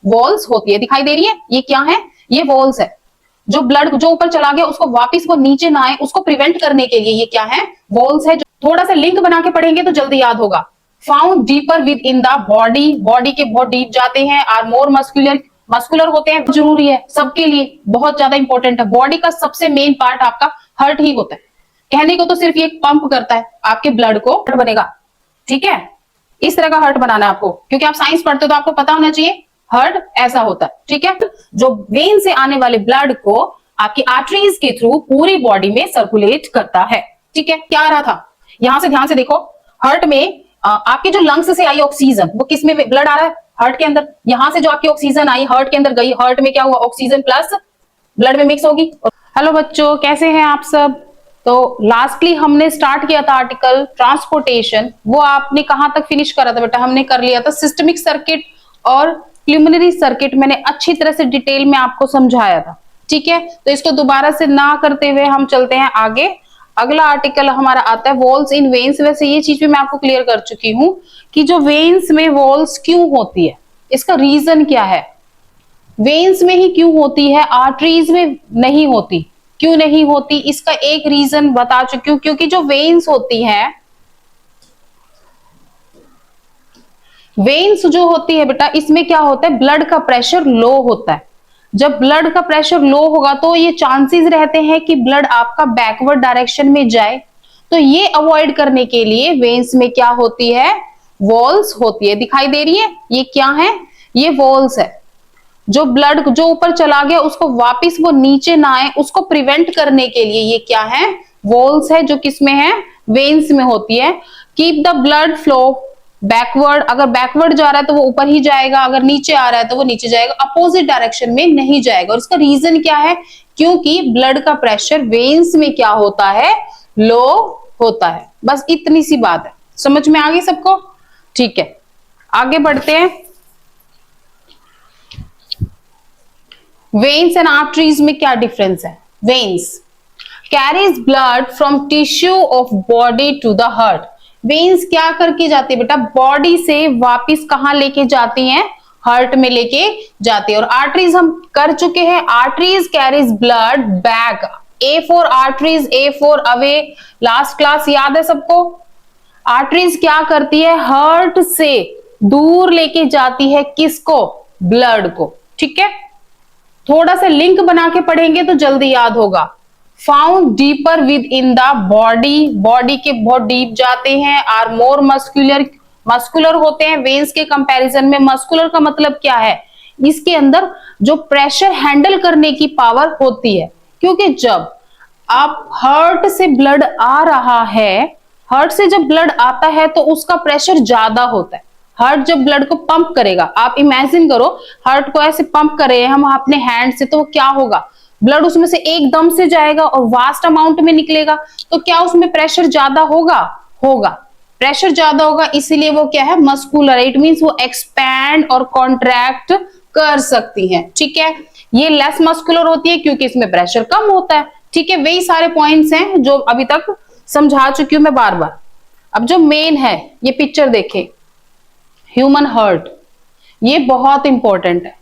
Walls होती है। दिखाई दे रही है? ये क्या है? ये वॉल्स है। जो ब्लड जो ऊपर चला गया उसको वापस वो नीचे ना आए, उसको प्रिवेंट करने के लिए ये क्या है? वॉल्स है। थोड़ा सा लिंक बना के पढ़ेंगे तो जल्दी याद होगा। Found deeper with in the body, body के बहुत डीप जाते हैं। आर मोर मस्कुलर, मस्कुलर होते हैं। जरूरी है सबके लिए, बहुत ज्यादा इंपॉर्टेंट है। बॉडी का सबसे मेन पार्ट आपका हार्ट ही होता है। कहने को तो सिर्फ ये पंप करता है आपके ब्लड को, हार्ट बनेगा। ठीक है, इस तरह का हार्ट बनाना है आपको, क्योंकि आप साइंस पढ़ते हो तो आपको पता होना चाहिए हार्ट ऐसा होता है। ठीक है, जो वेन से आने वाले ब्लड को आपकी आर्टरीज के थ्रू पूरी बॉडी में सर्कुलेट करता है। ठीक है, क्या आ रहा था यहां से? ध्यान से देखो, हार्ट में आपके जो लंग्स से आई ऑक्सीजन, वो किस में ब्लड आ रहा है? हार्ट के अंदर। यहां से जो आपकी ऑक्सीजन आई हार्ट के अंदर गई, हार्ट में क्या हुआ? ऑक्सीजन प्लस ब्लड में मिक्स होगी। हेलो बच्चों, कैसे हैं आप सब? तो लास्टली हमने स्टार्ट किया था आर्टिकल ट्रांसपोर्टेशन, वो आपने कहां तक फिनिश करा था बेटा? हमने कर लिया था सिस्टमिक सर्किट और प्लुमिनरी सर्किट। मैंने अच्छी तरह से डिटेल में आपको समझाया था। ठीक है, तो इसको दोबारा से ना करते हुए हम चलते हैं आगे। अगला आर्टिकल हमारा आता है वॉल्स इन वेन्स। वैसे ये चीज भी मैं आपको क्लियर कर चुकी हूं कि जो वेन्स में वॉल्स क्यों होती है, इसका रीजन क्या है। वेन्स में ही क्यों होती है, आर्टरीज में नहीं होती। क्यों नहीं होती, इसका एक रीजन बता चुकी हूं। क्योंकि जो वेन्स होती हैं, वेन्स जो होती है बेटा, इसमें क्या होता है? ब्लड का प्रेशर लो होता है। जब ब्लड का प्रेशर लो होगा तो ये चांसेस रहते हैं कि ब्लड आपका बैकवर्ड डायरेक्शन में जाए। तो ये अवॉइड करने के लिए वेन्स में क्या होती है? वॉल्स होती है। दिखाई दे रही है? ये क्या है? ये वॉल्स है। जो ब्लड जो ऊपर चला गया उसको वापस वो नीचे ना आए, उसको प्रिवेंट करने के लिए ये क्या है? वॉल्स है, जो किसमें है? वेन्स में होती है। Keep the blood flow backward, अगर बैकवर्ड जा रहा है तो वो ऊपर ही जाएगा, अगर नीचे आ रहा है तो वो नीचे जाएगा, अपोजिट डायरेक्शन में नहीं जाएगा। और इसका रीजन क्या है? क्योंकि ब्लड का प्रेशर वेन्स में क्या होता है? लो होता है। बस इतनी सी बात है, समझ में आ गई सबको? ठीक है, आगे बढ़ते हैं। वेन्स एंड आर्टरीज में क्या डिफरेंस है? Veins carries blood from tissue of body to the heart. Veins क्या करके जाती है बेटा? बॉडी से वापिस कहां लेके जाती हैं? हार्ट में लेके जाती है। और आर्टरीज हम कर चुके हैं। Arteries carries blood back. A for arteries, A for away, last class याद है सबको? आर्टरीज क्या करती है? हार्ट से दूर लेके जाती है किसको? ब्लड को। ठीक है, थोड़ा सा लिंक बना के पढ़ेंगे तो जल्दी याद होगा। Found deeper with in the body, body के बहुत डीप जाते हैं। आर मोर मस्कुलर, मस्कुलर होते हैं वेन्स के कंपैरिजन में। मस्कुलर का मतलब क्या है? इसके अंदर जो प्रेशर हैंडल करने की पावर होती है। क्योंकि जब आप हार्ट से ब्लड आ रहा है, हार्ट से जब ब्लड आता है तो उसका प्रेशर ज्यादा होता है। हार्ट जब ब्लड को पंप करेगा, आप इमेजिन करो हार्ट को ऐसे पंप कर रहे हैं हम अपने हैंड से, तो क्या होगा? ब्लड उसमें से एकदम से जाएगा और वास्ट अमाउंट में निकलेगा। तो क्या उसमें प्रेशर ज्यादा होगा? होगा, प्रेशर ज्यादा होगा, इसीलिए वो क्या है? मस्कुलर। इट मींस वो एक्सपैंड और कॉन्ट्रैक्ट कर सकती है। ठीक है, ये लेस मस्कुलर होती है क्योंकि इसमें प्रेशर कम होता है। ठीक है, वही सारे पॉइंट्स हैं जो अभी तक समझा चुकी हूं मैं बार बार। अब जो मेन है, ये पिक्चर देखें, ह्यूमन हार्ट, ये बहुत इंपॉर्टेंट है।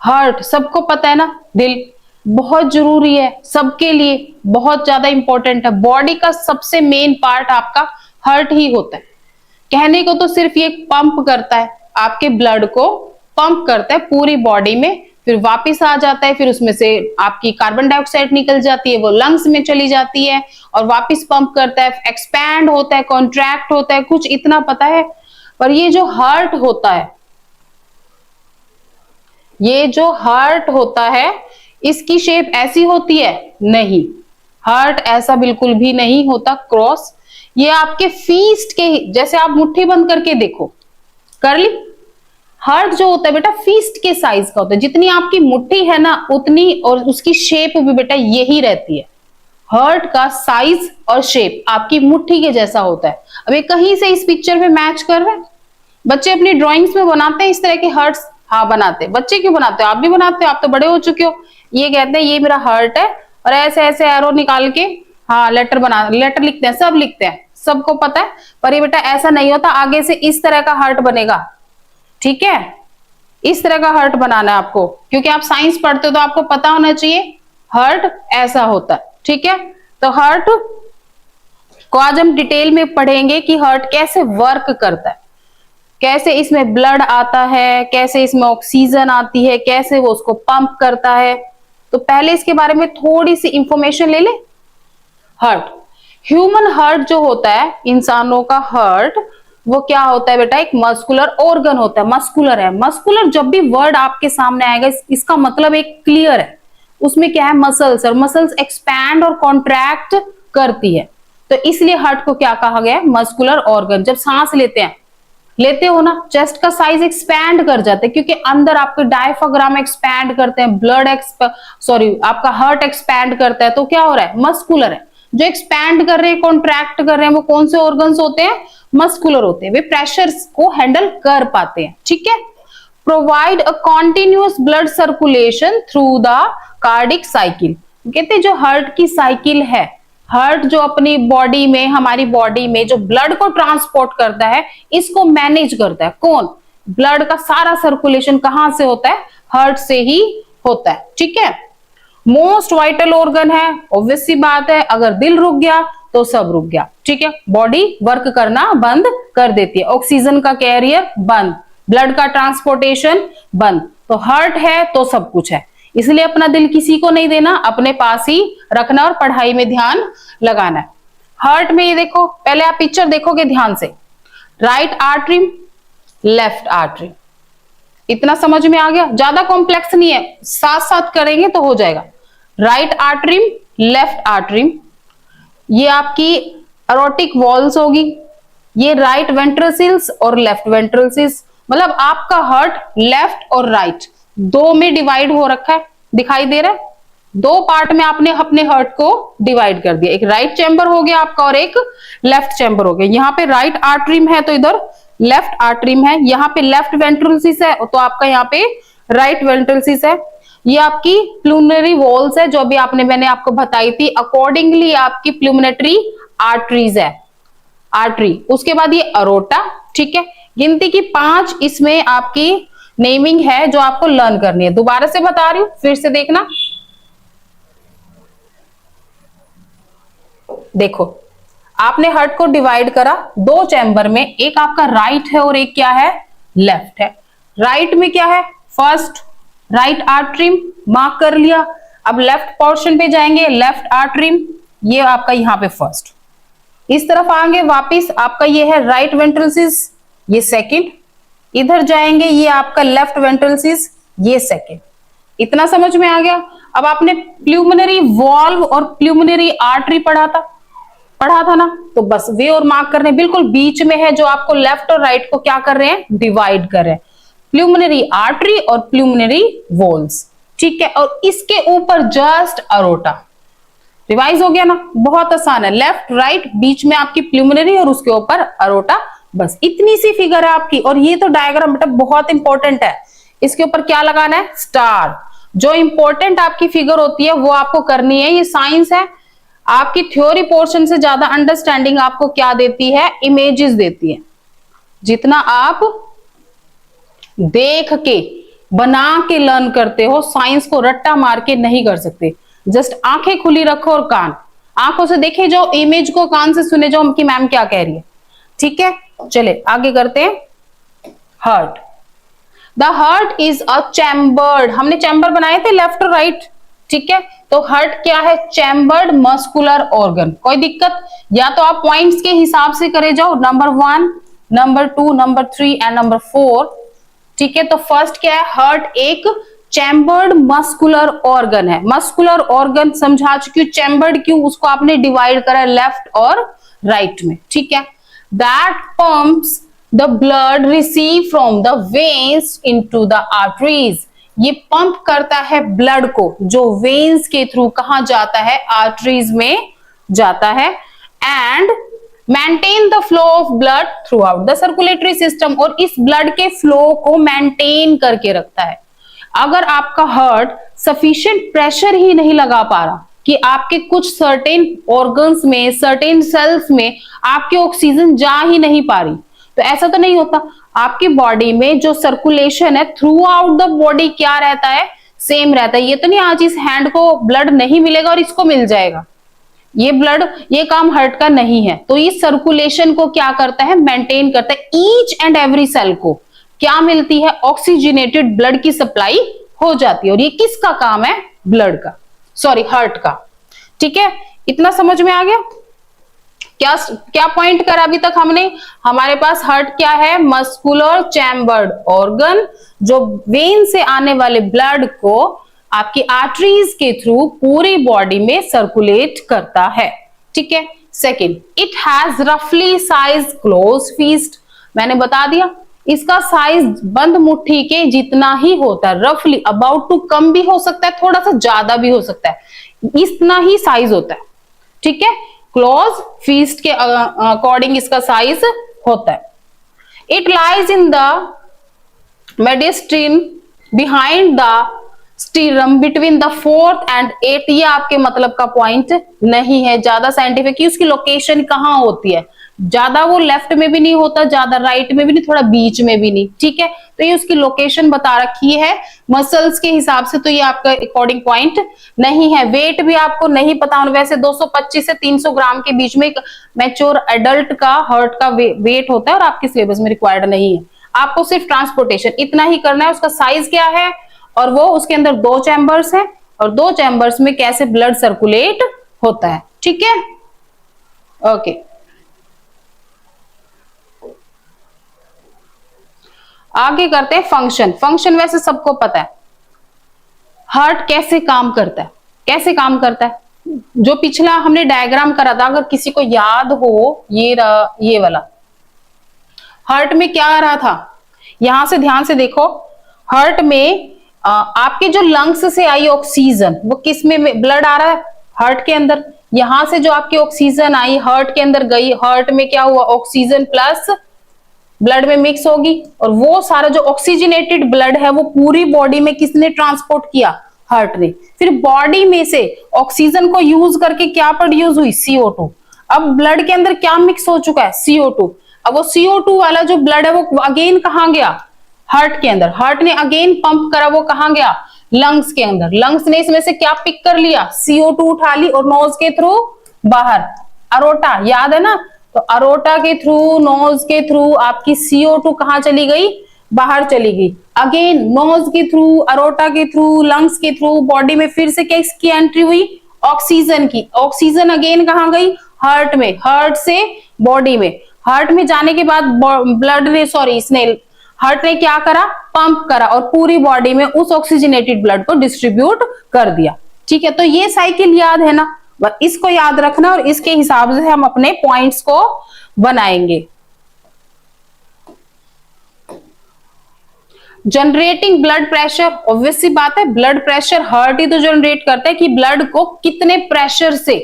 हार्ट सबको पता है ना, दिल बहुत जरूरी है सबके लिए, बहुत ज्यादा इंपॉर्टेंट है। बॉडी का सबसे मेन पार्ट आपका हार्ट ही होता है। कहने को तो सिर्फ ये पंप करता है आपके ब्लड को, पंप करता है पूरी बॉडी में, फिर वापस आ जाता है, फिर उसमें से आपकी कार्बन डाइऑक्साइड निकल जाती है, वो लंग्स में चली जाती है और वापस पंप करता है, एक्सपैंड होता है, कॉन्ट्रैक्ट होता है, कुछ इतना पता है। पर ये जो हार्ट होता है, ये जो हार्ट होता है, इसकी शेप ऐसी होती है? नहीं, हार्ट ऐसा बिल्कुल भी नहीं होता क्रॉस। ये आपके फीस्ट के, जैसे आप मुट्ठी बंद करके देखो, कर ली। हार्ट जो होता है बेटा फीस्ट के साइज का होता है, जितनी आपकी मुट्ठी है ना उतनी, और उसकी शेप भी बेटा यही रहती है। हार्ट का साइज और शेप आपकी मुट्ठी के जैसा होता है। अब ये कहीं से इस पिक्चर में मैच कर रहे हैं। बच्चे अपनी ड्राइंग्स में बनाते हैं इस तरह के हार्ट्स। हाँ बनाते हैं, बच्चे क्यों बनाते हो? आप भी बनाते हो, आप तो बड़े हो चुके हो। ये कहते हैं ये मेरा हार्ट है, और ऐसे ऐसे एरो निकाल के हाँ लेटर बना, लेटर लिखते हैं, सब लिखते हैं, सबको पता है। पर ये बेटा ऐसा नहीं होता, आगे से इस तरह का हार्ट बनेगा। ठीक है, इस तरह का हार्ट बनाना है आपको, क्योंकि आप साइंस पढ़ते हो तो आपको पता होना चाहिए हार्ट ऐसा होता है। ठीक है, तो हार्ट को आज हम डिटेल में पढ़ेंगे कि हार्ट कैसे वर्क करता है, कैसे इसमें ब्लड आता है, कैसे इसमें ऑक्सीजन आती है, कैसे वो उसको पंप करता है। तो पहले इसके बारे में थोड़ी सी इंफॉर्मेशन ले ले। हार्ट, ह्यूमन हार्ट जो होता है, इंसानों का हार्ट, वो क्या होता है बेटा, एक मस्कुलर ऑर्गन होता है। मस्कुलर है, मस्कुलर जब भी वर्ड आपके सामने आएगा इसका मतलब एक क्लियर है, उसमें क्या है, मसल्स, और मसल्स एक्सपैंड और कॉन्ट्रैक्ट करती है, तो इसलिए हार्ट को क्या कहा गया है, मस्कुलर ऑर्गन। जब सांस लेते हो ना, चेस्ट का साइज एक्सपैंड कर जाता है, क्योंकि अंदर आपके डायफ्राम एक्सपैंड करते हैं, आपका हार्ट एक्सपैंड करता है, तो क्या हो रहा है, मस्कुलर है। जो एक्सपैंड कर रहे हैं, कॉन्ट्रैक्ट कर रहे हैं, वो कौन से ऑर्गन्स होते हैं, मस्कुलर होते हैं, वे प्रेशर्स को हैंडल कर पाते हैं। ठीक है, provide a continuous blood circulation through the cardiac cycle. कहते हैं जो हार्ट की साइकिल है, हार्ट जो अपनी बॉडी में, हमारी बॉडी में जो ब्लड को ट्रांसपोर्ट करता है, इसको मैनेज करता है कौन, ब्लड का सारा सर्कुलेशन कहां से होता है, हार्ट से ही होता है। ठीक है, मोस्ट वाइटल ऑर्गन है, ऑब्वियस सी बात है, अगर दिल रुक गया तो सब रुक गया। ठीक है, बॉडी वर्क करना बंद कर देती है, ऑक्सीजन का कैरियर बंद, ब्लड का ट्रांसपोर्टेशन बंद। तो हार्ट है तो सब कुछ है, इसलिए अपना दिल किसी को नहीं देना, अपने पास ही रखना और पढ़ाई में ध्यान लगाना है। हार्ट में ये देखो, पहले आप पिक्चर देखोगे ध्यान से, राइट आर्टरी, लेफ्ट आर्टरी, इतना समझ में आ गया, ज्यादा कॉम्प्लेक्स नहीं है, साथ साथ करेंगे तो हो जाएगा। राइट आर्टरी, लेफ्ट आर्टरी, ये आपकी एरोटिक वॉल्स होगी, ये राइट वेंट्रसिल्स और लेफ्ट वेंट्रसिल्स, मतलब आपका हार्ट लेफ्ट और राइट दो में डिवाइड हो रखा है, दिखाई दे रहा है, दो पार्ट में आपने अपने हार्ट को डिवाइड कर दिया, एक राइट चैम्बर हो गया आपका और एक लेफ्ट चैम्बर हो गया। यहाँ पे राइट आर्टरी है तो इधर लेफ्ट आर्टरी है, यहाँ पे लेफ्ट वेंट्रसिस है तो आपका यहाँ पे राइट वेंट्रसिस है। ये आपकी प्लूमनरी वॉल्स है, जो अभी मैंने आपको बताई थी, अकॉर्डिंगली आपकी प्लूमिनेटरी आर्टरीज है, आर्टरी। उसके बाद ये अरोटा। ठीक है, गिनती की 5 इसमें आपकी नेमिंग है जो आपको लर्न करनी है, दोबारा से बता रही हूं, फिर से देखना। देखो, आपने हार्ट को डिवाइड करा 2 चैम्बर में, एक आपका राइट है और एक क्या है, लेफ्ट है। राइट में क्या है, फर्स्ट राइट आर्टरी मार्क कर लिया। अब लेफ्ट पोर्शन पे जाएंगे, लेफ्ट आर्टरी, ये आपका यहाँ पे फर्स्ट। इस तरफ आएंगे वापिस, आपका ये है राइट वेंट्रसिस, ये सेकंड। इधर जाएंगे, ये आपका लेफ्ट वेंट्रसिस, ये सेकंड। इतना समझ में आ गया। अब आपने प्लूमिनरी वॉल्व और प्लूमिनरी आर्टरी पढ़ा था ना, तो बस वे और मार्क करने, बिल्कुल बीच में है, जो आपको लेफ्ट और राइट को क्या कर रहे हैं, डिवाइड कर रहे हैं, प्लूमिनरी आर्टरी और प्लूमिनरी वॉल्स। ठीक है, और इसके ऊपर जस्ट अरोटा। रिवाइज हो गया ना, बहुत आसान है, लेफ्ट राइट, बीच में आपकी प्लूमिनरी और उसके ऊपर अरोटा, बस इतनी सी फिगर है आपकी। और ये तो डायग्राम बेटा बहुत इंपॉर्टेंट है, इसके ऊपर क्या लगाना है, स्टार। जो इंपॉर्टेंट आपकी फिगर होती है वो आपको करनी है, ये साइंस है। आपकी थ्योरी पोर्शन से ज्यादा अंडरस्टैंडिंग आपको क्या देती है, इमेजेस देती है। जितना आप देख के बना के लर्न करते हो, साइंस को रट्टा मार के नहीं कर सकते। जस्ट आंखें खुली रखो और कान, आंखों से देखे जाओ इमेज को, कान से सुने जाओ कि मैम क्या कह रही है। ठीक है, चले आगे करते हैं। Heart, the heart is a chambered, हमने चैम्बर बनाए थे लेफ्ट और राइट। ठीक है, तो हार्ट क्या है, चैम्बर्ड मस्कुलर ऑर्गन। कोई दिक्कत, या तो आप पॉइंट्स के हिसाब से करे जाओ, number 1, number 2, number 3 and number 4। ठीक है, तो फर्स्ट क्या है, हार्ट एक चैम्बर्ड मस्कुलर ऑर्गन है। मस्कुलर ऑर्गन समझा चुकी हूं, चैम्बर्ड क्यों, उसको आपने डिवाइड करा लेफ्ट और राइट में। ठीक है, that pumps the blood receive from the veins into the arteries. ये पंप करता है ब्लड को, जो वेन्स के थ्रू कहां जाता है, आर्टरीज में जाता है, and maintain the flow of blood through out the circulatory system, और इस ब्लड के फ्लो को मेंटेन करके रखता है। अगर आपका हार्ट सफिशिएंट प्रेशर ही नहीं लगा पा रहा कि आपके कुछ सर्टेन ऑर्गन्स में, सर्टेन सेल्स में आपके ऑक्सीजन जा ही नहीं पा रही, तो ऐसा तो नहीं होता। आपकी बॉडी में जो सर्कुलेशन है थ्रू आउट द बॉडी क्या रहता है, सेम रहता है। ये तो नहीं आज इस हैंड को ब्लड नहीं मिलेगा और इसको मिल जाएगा, ये ब्लड, ये काम हार्ट का नहीं है। तो इस सर्कुलेशन को क्या करता है, मेंटेन करता है। ईच एंड एवरी सेल को क्या मिलती है, ऑक्सीजनेटेड ब्लड की सप्लाई हो जाती है। और ये किसका काम है, ब्लड का, सॉरी हार्ट का। ठीक है, इतना समझ में आ गया। क्या क्या पॉइंट करा अभी तक हमने, हमारे पास हार्ट क्या है, मस्कुलर चैम्बर्ड ऑर्गन, जो वेन से आने वाले ब्लड को आपकी आर्टरीज के थ्रू पूरी बॉडी में सर्कुलेट करता है। ठीक है। सेकंड, इट हैज रफली साइज क्लोज फिस्ट, मैंने बता दिया इसका साइज बंद मुट्ठी के जितना ही होता है, रफली, अबाउट टू कम भी हो सकता है, थोड़ा सा ज्यादा भी हो सकता है, इतना ही साइज होता है। ठीक है, क्लोज फिस्ट के अकॉर्डिंग इसका साइज होता है। It lies in the mediastinum behind the sternum between the 4th and 8th, ये आपके मतलब का पॉइंट नहीं है ज्यादा साइंटिफिक कि उसकी लोकेशन कहाँ होती है, ज्यादा वो लेफ्ट में भी नहीं होता, ज्यादा राइट में भी नहीं, थोड़ा बीच में भी नहीं। ठीक है, तो ये उसकी लोकेशन बता रखी है मसल्स के हिसाब से, तो ये आपका अकॉर्डिंग पॉइंट नहीं है। वेट भी आपको नहीं पता, वैसे 225 से 300 ग्राम के बीच में एक मैच्योर एडल्ट का हार्ट का वेट होता है, और आपके सिलेबस में रिक्वायर्ड नहीं है। आपको सिर्फ ट्रांसपोर्टेशन इतना ही करना है। उसका साइज क्या है, और वो उसके अंदर 2 चैम्बर्स हैं, और 2 चैम्बर्स में कैसे ब्लड सर्कुलेट होता है। ठीक है, ओके। आगे करते हैं फंक्शन। फंक्शन वैसे सबको पता है, हार्ट कैसे काम करता है, कैसे काम करता है। जो पिछला हमने डायग्राम करा था, अगर किसी को याद हो, ये वाला हार्ट में क्या आ रहा था, यहां से ध्यान से देखो। हार्ट में आपके जो लंग्स से आई ऑक्सीजन, वो किस में ब्लड आ रहा है, हार्ट के अंदर। यहां से जो आपकी ऑक्सीजन आई हार्ट के अंदर गई, हार्ट में क्या हुआ, ऑक्सीजन प्लस ब्लड में मिक्स होगी, और वो सारा जो ऑक्सीजनेटेड ब्लड है वो पूरी बॉडी में किसने ट्रांसपोर्ट किया, हार्ट ने। फिर बॉडी में से ऑक्सीजन को यूज करके क्या प्रोड्यूस हुई, CO2। अब ब्लड के अंदर क्या मिक्स हो चुका है, CO2। अब वो CO2 वाला जो ब्लड है वो अगेन कहां गया, हार्ट के अंदर। हार्ट ने अगेन पंप करा, वो कहां गया, लंग्स के अंदर। लंग्स ने इसमें से क्या पिक कर लिया, CO2 उठा ली, और नोज के थ्रू बाहर। अरोटा याद है ना, तो अरोटा के थ्रू, नोज के थ्रू आपकी CO2 कहां चली गई, बाहर चली गई। अगेन नोज के थ्रू, अरोटा के थ्रू, लंग्स के थ्रू, बॉडी में फिर से किसकी एंट्री हुई, ऑक्सीजन की। ऑक्सीजन अगेन कहां गई, हार्ट में, हार्ट से बॉडी में। हार्ट में जाने के बाद ब्लड ने, सॉरी इसने, हार्ट ने क्या करा, पंप करा, और पूरी बॉडी में उस ऑक्सीजनेटेड ब्लड को डिस्ट्रीब्यूट कर दिया। ठीक है, तो ये साइकिल याद है ना, इसको याद रखना, और इसके हिसाब से हम अपने पॉइंट्स को बनाएंगे। जनरेटिंग ब्लड प्रेशर, ऑब्वियस सी बात है, ब्लड प्रेशर हार्ट ही तो जनरेट करता है कि ब्लड को कितने प्रेशर से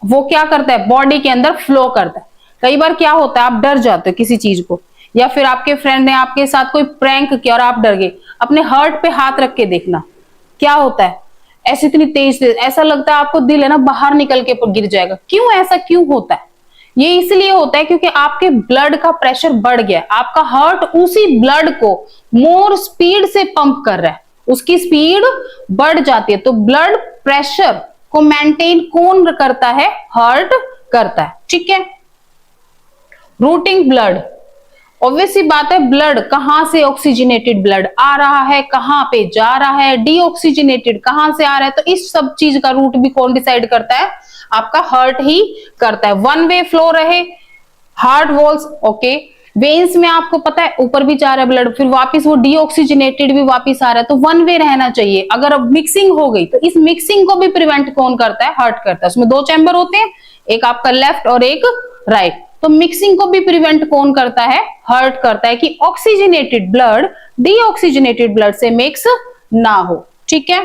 वो क्या करता है, बॉडी के अंदर फ्लो करता है। कई बार क्या होता है, आप डर जाते हो किसी चीज को, या फिर आपके फ्रेंड ने आपके साथ कोई प्रैंक किया और आप डर गए, अपने हार्ट पे हाथ रख के देखना क्या होता है, ऐसे इतनी तेज तेज, ऐसा लगता है आपको दिल है ना बाहर निकल के गिर जाएगा। क्यों, ऐसा क्यों होता है, ये इसलिए होता है क्योंकि आपके ब्लड का प्रेशर बढ़ गया है। आपका हार्ट उसी ब्लड को मोर स्पीड से पंप कर रहा है, उसकी स्पीड बढ़ जाती है। तो ब्लड प्रेशर को मेंटेन कौन करता है, हार्ट करता है। ठीक है, रूटिंग ब्लड, ऑब्वियस सी बात है, ब्लड कहां से ऑक्सीजनेटेड ब्लड आ रहा है, कहां पे जा रहा है, डीऑक्सीजनेटेड कहां से आ रहा है, तो इस सब चीज का रूट भी कौन डिसाइड करता है, आपका हार्ट ही करता है। वन वे फ्लो रहे, हार्ट वॉल्स, ओके, वेन्स में आपको पता है ऊपर भी जा रहा है ब्लड, फिर वापस वो डीऑक्सीजनेटेड भी वापस आ रहा है, तो वन वे रहना चाहिए। अगर अब मिक्सिंग हो गई तो इस मिक्सिंग को भी प्रिवेंट कौन करता है, हार्ट करता है। उसमें 2 चैम्बर होते हैं, एक आपका लेफ्ट और एक राइट, तो मिक्सिंग को भी प्रिवेंट कौन करता है, हार्ट करता है, कि ऑक्सीजनेटेड ब्लड डीऑक्सीजनेटेड ब्लड से मिक्स ना हो। ठीक है,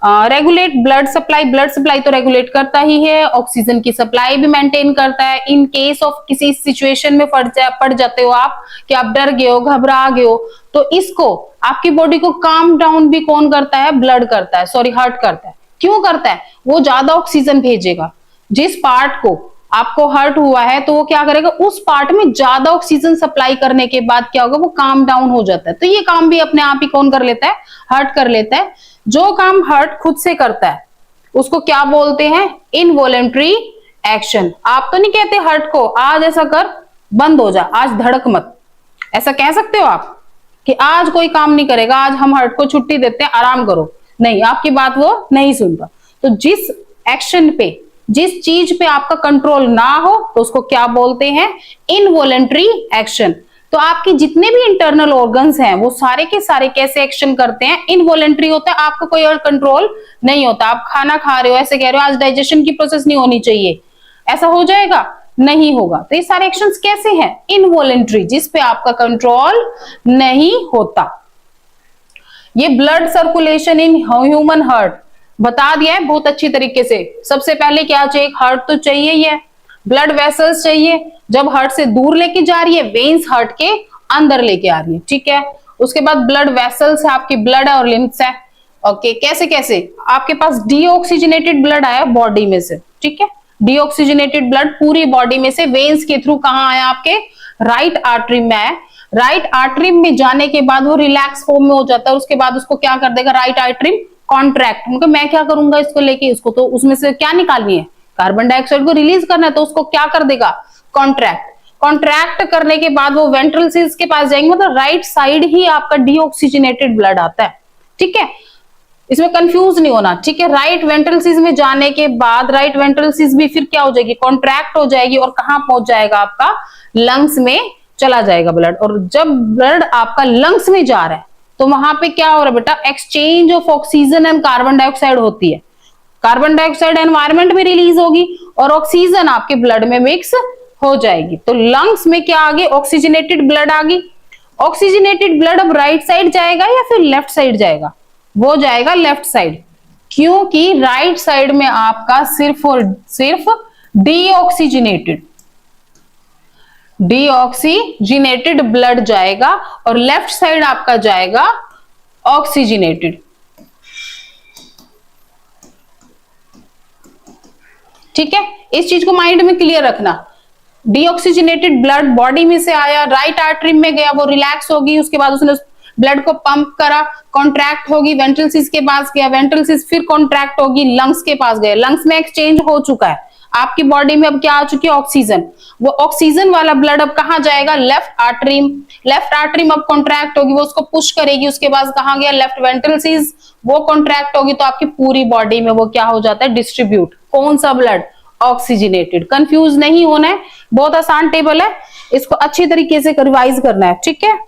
regulate blood supply, blood supply तो रेगुलेट करता ही है, ऑक्सीजन की सप्लाई भी मेंटेन करता है। इन केस ऑफ किसी सिचुएशन में पड़ जाते हो आप, कि आप डर गए हो, घबरा गए हो, तो इसको आपकी बॉडी को काम डाउन भी कौन करता है, ब्लड करता है, सॉरी हार्ट करता है। क्यों करता है, वो ज्यादा ऑक्सीजन भेजेगा, जिस पार्ट को आपको हर्ट हुआ है तो वो क्या करेगा, उस पार्ट में ज्यादा ऑक्सीजन सप्लाई करने के बाद क्या होगा, वो काम डाउन हो जाता है। तो ये काम भी अपने आप ही कौन कर लेता है, हर्ट कर लेता है। जो काम हर्ट खुद से करता है उसको क्या बोलते हैं, इनवॉलेंट्री एक्शन। आप तो नहीं कहते हर्ट को आज ऐसा कर, बंद हो जा, आज धड़क मत, ऐसा कह सकते हो आप कि आज कोई काम नहीं करेगा, आज हम हर्ट को छुट्टी देते हैं, आराम करो, नहीं, आपकी बात वो नहीं सुनता। तो जिस एक्शन पे, जिस चीज पे आपका कंट्रोल ना हो तो उसको क्या बोलते हैं, इनवॉलेंट्री एक्शन। तो आपके जितने भी इंटरनल ऑर्गन्स हैं वो सारे के सारे कैसे एक्शन करते हैं, इनवॉलेंट्री होता है, आपका कोई और कंट्रोल नहीं होता। आप खाना खा रहे हो, ऐसे कह रहे हो आज डाइजेशन की प्रोसेस नहीं होनी चाहिए, ऐसा हो जाएगा, नहीं होगा। तो ये सारे एक्शंस कैसे हैं, इनवॉलेंट्री, जिस पे आपका कंट्रोल नहीं होता। ये blood circulation in human heart बता दिया है बहुत अच्छी तरीके से। सबसे पहले क्या चाहिए, हार्ट तो चाहिए ही है, ब्लड वेसल्स चाहिए, जब हार्ट से दूर लेके जा रही है, वेन्स हार्ट के अंदर लेके आ रही है, ठीक है। उसके बाद ब्लड वेसल्स है, आपकी ब्लड है और लिम्फ्स है। ओके, कैसे कैसे, आपके पास डीऑक्सीजनेटेड ब्लड आया बॉडी में से, ठीक है, डीऑक्सीजनेटेड ब्लड पूरी बॉडी में से वेन्स के थ्रू कहां आया, आपके राइट आर्टरी में आया। राइट आर्टरी में जाने के बाद वो रिलैक्स फॉर्म में हो जाता है, उसके बाद उसको क्या कर देगा, राइट आर्टरी कॉन्ट्रैक्ट। उनको मैं क्या करूंगा इसको लेके, इसको तो उसमें से क्या निकालनी है, कार्बन डाइऑक्साइड को रिलीज करना है, तो उसको क्या कर देगा, कॉन्ट्रैक्ट। कॉन्ट्रैक्ट करने के बाद वो वेंट्रल सेल्स के पास जाएंगे, मतलब राइट साइड ही आपका डीऑक्सीजनेटेड ब्लड आता है, ठीक है, इसमें कंफ्यूज नहीं होना, ठीक है। राइट वेंट्रल में जाने के बाद राइट वेंट्रल भी फिर क्या हो जाएगी, कॉन्ट्रैक्ट हो जाएगी और कहां पहुंच जाएगा, आपका लंग्स में चला जाएगा ब्लड। और जब ब्लड आपका लंग्स में जा रहा है तो वहां पे क्या हो रहा है बेटा, exchange of oxygen and carbon dioxide होती है। कार्बन डाइऑक्साइड एनवायरमेंट में रिलीज होगी और ऑक्सीजन आपके ब्लड में मिक्स हो जाएगी। तो लंग्स में क्या आ गई, ऑक्सीजनेटेड ब्लड आ गई। ऑक्सीजनेटेड ब्लड अब राइट साइड जाएगा या फिर लेफ्ट साइड जाएगा, वो जाएगा लेफ्ट साइड, क्योंकि राइट साइड में आपका सिर्फ और सिर्फ डीऑक्सीजनेटेड ब्लड जाएगा और लेफ्ट साइड आपका जाएगा ऑक्सीजनेटेड, ठीक है। इस चीज को माइंड में क्लियर रखना। डीऑक्सीजनेटेड ब्लड बॉडी में से आया, राइट आर्टरी में गया, वो रिलैक्स होगी, उसके बाद उसने ब्लड को पंप करा, कॉन्ट्रैक्ट होगी, वेंट्रल सिस के पास गया, वेंट्रल सिस फिर कॉन्ट्रैक्ट होगी, लंग्स के पास गया, लंग्स में एक्सचेंज हो चुका है, आपकी बॉडी में अब क्या आ चुकी है, ऑक्सीजन। वो ऑक्सीजन वाला ब्लड अब कहां जाएगा, लेफ्ट आर्टरी। लेफ्ट आर्टरी अब कॉन्ट्रैक्ट होगी, वो उसको पुश करेगी, उसके बाद कहां गया, लेफ्ट वेंट्रल सिस, वो कॉन्ट्रैक्ट होगी, तो आपकी पूरी बॉडी में वो क्या हो जाता है, डिस्ट्रीब्यूट। कौन सा ब्लड, ऑक्सीजनेटेड। कंफ्यूज नहीं होना है, बहुत आसान टेबल है, इसको अच्छी तरीके से रिवाइज करना है, ठीक है।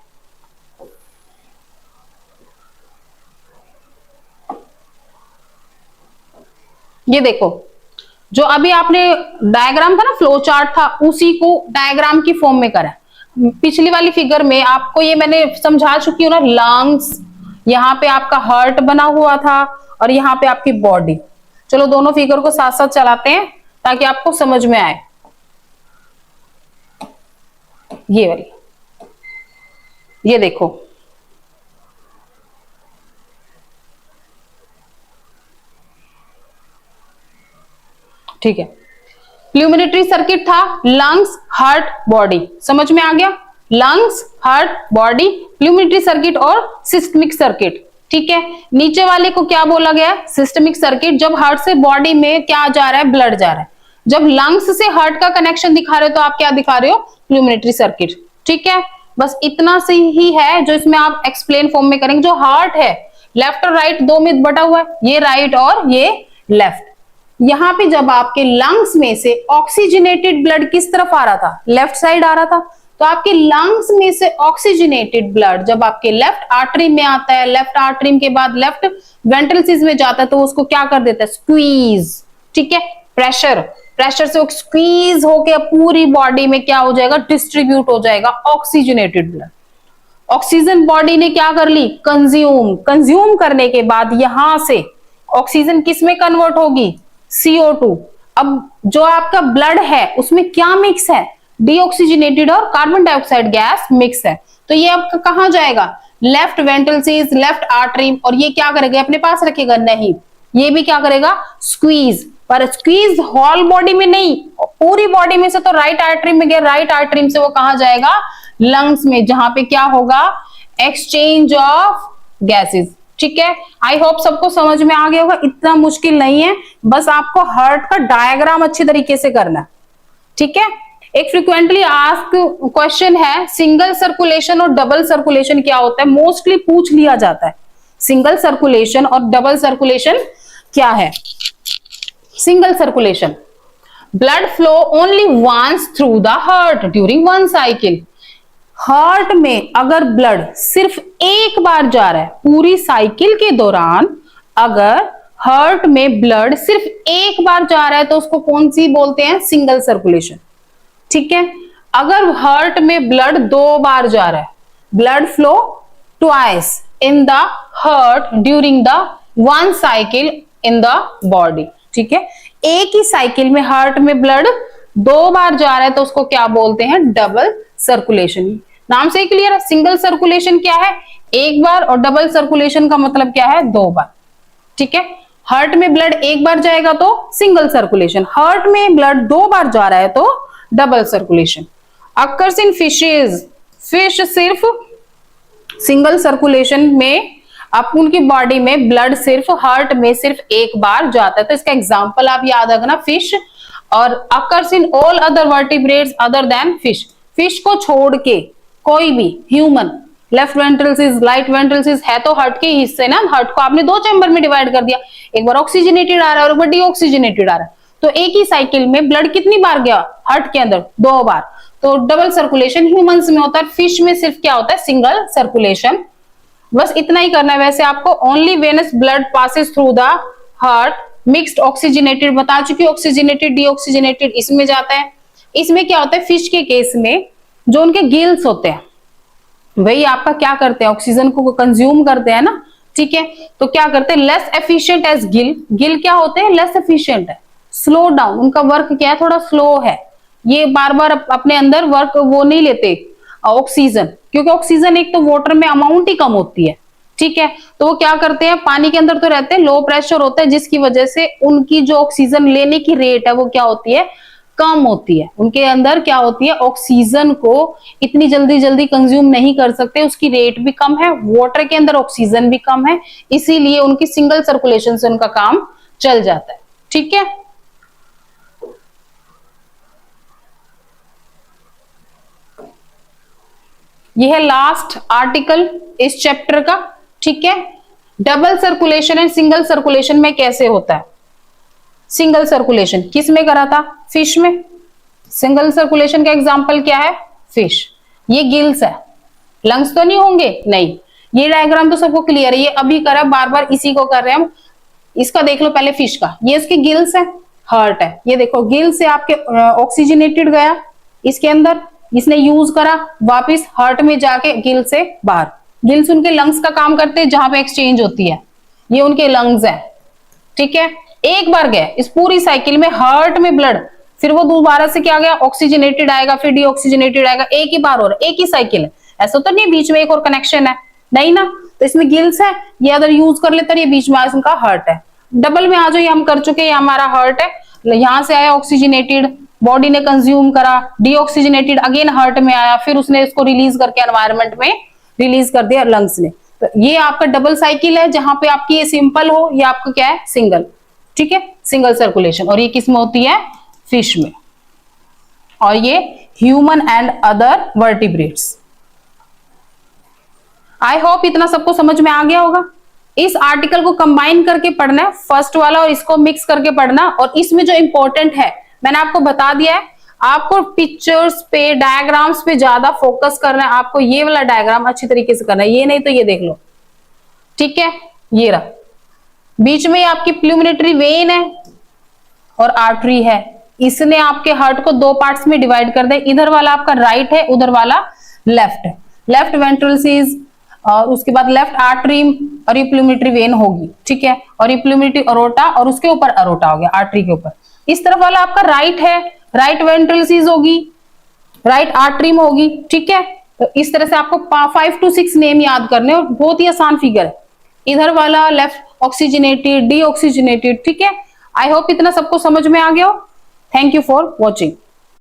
ये देखो, जो अभी आपने डायग्राम था ना, फ्लो चार्ट था, उसी को डायग्राम की फॉर्म में करा। पिछली वाली फिगर में आपको ये मैंने समझा चुकी हूँ ना, लंग्स, यहाँ पे आपका हार्ट बना हुआ था और यहाँ पे आपकी बॉडी। चलो दोनों फिगर को साथ साथ चलाते हैं ताकि आपको समझ में आए। ये वाली, ये देखो, ठीक है। प्लूमिनेटरी सर्किट था, लंग्स, हार्ट, बॉडी, समझ में आ गया। लंग्स, हार्ट, बॉडी, प्लूमिनेटरी सर्किट और सिस्टमिक सर्किट, ठीक है। नीचे वाले को क्या बोला गया, सिस्टमिक सर्किट। जब हार्ट से बॉडी में क्या जा रहा है, ब्लड जा रहा है। जब लंग्स से हार्ट का कनेक्शन दिखा रहे हो तो आप क्या दिखा रहे हो, प्लूमिनेटरी सर्किट, ठीक है। बस इतना से ही है जो इसमें आप एक्सप्लेन फॉर्म में करेंगे। जो हार्ट है, लेफ्ट और राइट दो में बटा हुआ है, ये राइट और ये लेफ्ट। यहाँ पे जब आपके लंग्स में से ऑक्सीजनेटेड ब्लड किस तरफ आ रहा था, लेफ्ट साइड आ रहा था, तो आपके लंग्स में से ऑक्सीजनेटेड ब्लड जब आपके लेफ्ट आर्टरी में आता है, लेफ्ट आर्टरी के बाद लेफ्ट वेंट्रल्स में जाता है, तो उसको क्या कर देता है, स्क्वीज, ठीक है। प्रेशर से स्क्वीज होके पूरी बॉडी में क्या हो जाएगा, डिस्ट्रीब्यूट हो जाएगा ऑक्सीजनेटेड ब्लड। ऑक्सीजन बॉडी ने क्या कर ली, कंज्यूम करने के बाद यहां से ऑक्सीजन किस में कन्वर्ट होगी, CO2। अब जो आपका ब्लड है उसमें क्या मिक्स है, डीऑक्सीजनेटेड और कार्बन डाइऑक्साइड गैस मिक्स है। तो ये आपका कहां जाएगा, लेफ्ट वेंट्रल्स, लेफ्ट आर्टरी, और ये क्या करेगा, अपने पास रखेगा नहीं, ये भी क्या करेगा, स्क्वीज। पर स्क्वीज होल बॉडी में नहीं, पूरी बॉडी में से तो राइट आर्टरी में गया, राइट आर्टरी से वो कहां जाएगा, लंग्स में, जहां पे क्या होगा, एक्सचेंज ऑफ गैसेस। ठीक है, आई होप सबको समझ में आ गया होगा, इतना मुश्किल नहीं है, बस आपको हार्ट का डायग्राम अच्छी तरीके से करना है। ठीक है, एक फ्रिक्वेंटली आस्क क्वेश्चन है, सिंगल सर्कुलेशन और डबल सर्कुलेशन क्या होता है, मोस्टली पूछ लिया जाता है। सिंगल सर्कुलेशन और डबल सर्कुलेशन क्या है। Single circulation, blood flow only once through the heart during one cycle. Heart में अगर ब्लड सिर्फ एक बार जा रहा है पूरी साइकिल के दौरान, अगर हार्ट में ब्लड सिर्फ एक बार जा रहा है तो उसको कौन सी बोलते हैं, सिंगल सर्कुलेशन। ठीक है, अगर हार्ट में ब्लड 2 बार जा रहा है, blood flow twice in the heart during the one cycle in the body. ठीक है, एक ही साइकिल में हार्ट में ब्लड 2 बार जा रहा है तो उसको क्या बोलते हैं, डबल सर्कुलेशन। नाम से ही क्लियर है, सिंगल सर्कुलेशन क्या है, एक बार, और डबल सर्कुलेशन का मतलब क्या है, 2 बार। ठीक है, हार्ट में ब्लड एक बार जाएगा तो सिंगल सर्कुलेशन, हार्ट में ब्लड 2 बार जा रहा है तो double circulation. Occurs in fishes, fish सिर्फ सिंगल सर्कुलेशन में, अब उनकी बॉडी में ब्लड सिर्फ हार्ट में सिर्फ एक बार जाता है, तो इसका एग्जांपल आप याद रखना, फिश। और occurs in all other vertebrates other than fish, fish को छोड़ के कोई भी ह्यूमन, लेफ्ट वेंट्रल्स, राइट वेंट्रल्स है तो हार्ट के हिस्से ना, हार्ट को आपने 2 चैम्बर में डिवाइड कर दिया, एक बार ऑक्सीजनेटेड आ रहा है और एक बार डीऑक्सीजनेटेड आ रहा है, तो एक ही साइकिल में ब्लड कितनी बार गया हार्ट के अंदर, 2 बार, तो डबल सर्कुलेशन ह्यूमंस में होता है, फिश में सिर्फ क्या होता है, सिंगल सर्कुलेशन। बस इतना ही करना है। वैसे आपको only venous blood passes through the heart, mixed oxygenated बता चुकी, ऑक्सीजनेटेड डीऑक्सीजनेटेड इसमें जाता है। इसमें क्या होता है, फिश के केस में जो उनके गिल्स होते हैं वही आपका क्या करते हैं, ऑक्सीजन को कंज्यूम करते हैं ना। ठीक है, तो क्या करते हैं, less efficient as gill, gill क्या होते हैं, लेस एफिशिएंट है, स्लो डाउन, उनका वर्क क्या है, थोड़ा स्लो है, ये बार बार अपने अंदर वर्क वो नहीं लेते ऑक्सीजन, क्योंकि ऑक्सीजन एक तो वाटर में अमाउंट ही कम होती है। ठीक है, तो वो क्या करते हैं, पानी के अंदर तो रहते हैं, लो प्रेशर होता है, जिसकी वजह से उनकी जो ऑक्सीजन लेने की रेट है वो क्या होती है, कम होती है। उनके अंदर क्या होती है, ऑक्सीजन को इतनी जल्दी जल्दी कंज्यूम नहीं कर सकते, उसकी रेट भी कम है, वाटर के अंदर ऑक्सीजन भी कम है, इसीलिए उनकी सिंगल सर्कुलेशन से उनका काम चल जाता है। ठीक है, यह है लास्ट आर्टिकल इस चैप्टर का। ठीक है, double circulation and single circulation में कैसे होता है। सिंगल सर्कुलेशन किस में करा था, फिश में। सिंगल सर्कुलेशन का एग्जांपल क्या है, फिश, ये गिल्स है, लंग्स तो नहीं होंगे, नहीं। ये डायग्राम तो सबको क्लियर है, ये अभी करा, बार बार इसी को कर रहे हैं हम। इसका देख लो पहले फिश का, ये इसके गिल्स है, हार्ट है, ये देखो गिल से आपके ऑक्सीजनेटेड गया इसके अंदर, इसने यूज करा, वापिस हार्ट में जाके गिल से बाहर। गिल्स उनके लंग्स का काम करते हैं, जहां पे एक्सचेंज होती है, ये उनके लंग्स है। ठीक है, एक बार गया इस पूरी साइकिल में हार्ट में ब्लड, फिर वो दोबारा से क्या गया, ऑक्सीजनेटेड आएगा, फिर डीऑक्सीजनेटेड आएगा, एक ही बार हो रहा है, एक ही साइकिल है, ऐसा तो नहीं बीच में एक और कनेक्शन है, नहीं ना। तो इसमें गिल्स है, ये अगर यूज कर लेते, ये बीच में इनका हार्ट है। डबल में आ जाओ, ये हम कर चुके हैं, ये हमारा हार्ट है, यहां से आया ऑक्सीजनेटेड, बॉडी ने कंज्यूम करा, डीऑक्सीजनेटेड अगेन हार्ट में आया, फिर उसने इसको रिलीज करके एनवायरमेंट में रिलीज कर दिया लंग्स ने। तो ये आपका डबल साइकिल है, जहां पे आपकी ये सिंपल हो, ये आपका क्या है, सिंगल। ठीक है, सिंगल सर्कुलेशन, और ये किस में होती है, फिश में, और ये human and other vertebrates. I hope इतना सबको समझ में आ गया होगा। इस आर्टिकल को कंबाइन करके पढ़ना है, फर्स्ट वाला और इसको मिक्स करके पढ़ना, और इसमें जो इंपॉर्टेंट है मैंने आपको बता दिया है, आपको पिक्चर्स पे, डायग्राम्स पे ज्यादा फोकस करना है, आपको ये वाला डायग्राम अच्छी तरीके से करना है, ये नहीं तो ये देख लो। ठीक है, ये रहा, बीच में आपकी प्लूमिनेटरी वेन है और आर्टरी है, इसने आपके हार्ट को 2 पार्ट्स में डिवाइड कर दिया, इधर वाला आपका राइट है, उधर वाला लेफ्ट है, लेफ्ट वेंट्रल्स और उसके बाद लेफ्ट आर्टरी और ये प्लूमिनेटरी वेन होगी। ठीक है, और ये प्लूमिनेटरी अरोटा और उसके ऊपर अरोटा हो गया आर्टरी के ऊपर। इस तरफ वाला आपका राइट है, राइट वेंट्रल्स होगी, राइट आर्टरी में होगी। ठीक है, तो इस तरह से आपको 5 to 6 नेम याद करने, और बहुत ही आसान फिगर है। इधर वाला लेफ्ट ऑक्सीजनेटेड, डीऑक्सीजनेटेड। ठीक है, आई होप इतना सबको समझ में आ गया हो। Thank you for watching.